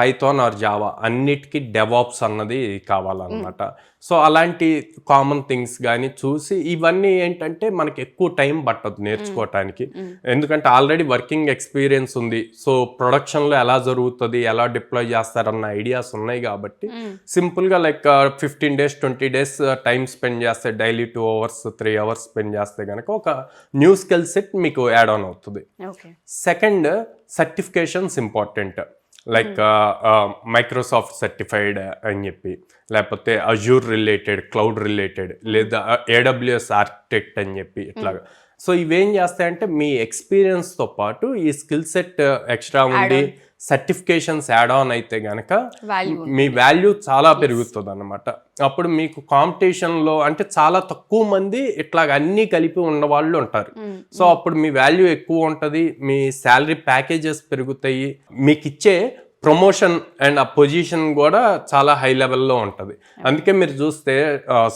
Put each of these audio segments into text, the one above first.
Python are Java అన్నిటికీ DevOps అన్నది కావాలన్నమాట. సో అలాంటి కామన్ థింగ్స్ కానీ చూసి ఇవన్నీ ఏంటంటే మనకి ఎక్కువ టైం పట్టదు నేర్చుకోవటానికి, ఎందుకంటే ఆల్రెడీ వర్కింగ్ ఎక్స్పీరియన్స్ ఉంది. సో ప్రొడక్షన్లో ఎలా జరుగుతుంది, ఎలా డిప్లాయ్ చేస్తారన్న ఐడియాస్ ఉన్నాయి కాబట్టి సింపుల్గా like 15 days 20 days time spend చేస్తే డైలీ 2 hours 3 hours స్పెండ్ చేస్తే కనుక ఒక న్యూ స్కిల్ సెట్ మీకు యాడ్ ఆన్ అవుతుంది. Second, certifications important. Like Microsoft certified అని చెప్పి, లేకపోతే అజూర్ రిలేటెడ్, క్లౌడ్ రిలేటెడ్, లేదా AWS ఆర్కిటెక్ట్ అని చెప్పి ఇట్లాగా. సో ఇవేం చేస్తాయంటే మీ ఎక్స్పీరియన్స్తో పాటు ఈ స్కిల్ సెట్ ఎక్స్ట్రా ఉండి సర్టిఫికేషన్స్ యాడ్ ఆన్ అయితే గనక మీ వాల్యూ చాలా పెరుగుతుంది అన్నమాట. అప్పుడు మీకు కాంపిటీషన్లో అంటే చాలా తక్కువ మంది ఇట్లాగ అన్నీ కలిపి ఉన్నవాళ్ళు ఉంటారు. సో అప్పుడు మీ వాల్యూ ఎక్కువ ఉంటుంది, మీ శాలరీ ప్యాకేజెస్ పెరుగుతాయి, మీకు ఇచ్చే ప్రమోషన్ అండ్ ఆ పొజిషన్ కూడా చాలా హై లెవెల్లో ఉంటుంది. అందుకే మీరు చూస్తే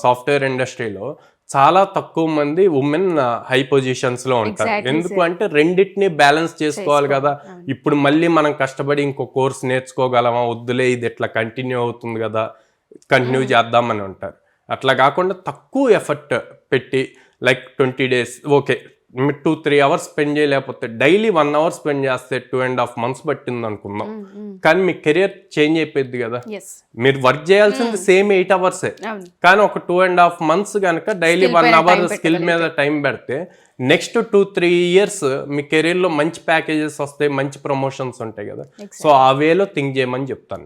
సాఫ్ట్వేర్ ఇండస్ట్రీలో చాలా తక్కువ మంది ఉమెన్ హై పొజిషన్స్ లో ఉంటారు. ఎందుకు అంటే రెండింటిని బ్యాలెన్స్ చేసుకోవాలి కదా. ఇప్పుడు మళ్ళీ మనం కష్టపడి ఇంకో కోర్స్ నేర్చుకోగలమా, వద్దులే ఇది ఇట్లా కంటిన్యూ అవుతుంది కదా, కంటిన్యూ చేద్దామని ఉంటారు. అట్లా కాకుండా తక్కువ ఎఫర్ట్ పెట్టి like 20 days okay 2-3 hours spend చేయలేకపోతే డైలీ 1 hour స్పెండ్ చేస్తే 2.5 months పట్టింది అనుకుందాం, కానీ మీ కెరియర్ చేంజ్ అయిపోయింది కదా. మీరు వర్క్ చేయాల్సింది సేమ్ 8 hours, కానీ ఒక 2.5 months కనుక డైలీ 1 hour స్కిల్ మీద టైం పెడితే నెక్స్ట్ 2-3 years మీ కెరీర్లో మంచి ప్యాకేజెస్ వస్తాయి, మంచి ప్రమోషన్స్ ఉంటాయి కదా. సో ఆ వేలో థింక్ చేయమని చెప్తాను.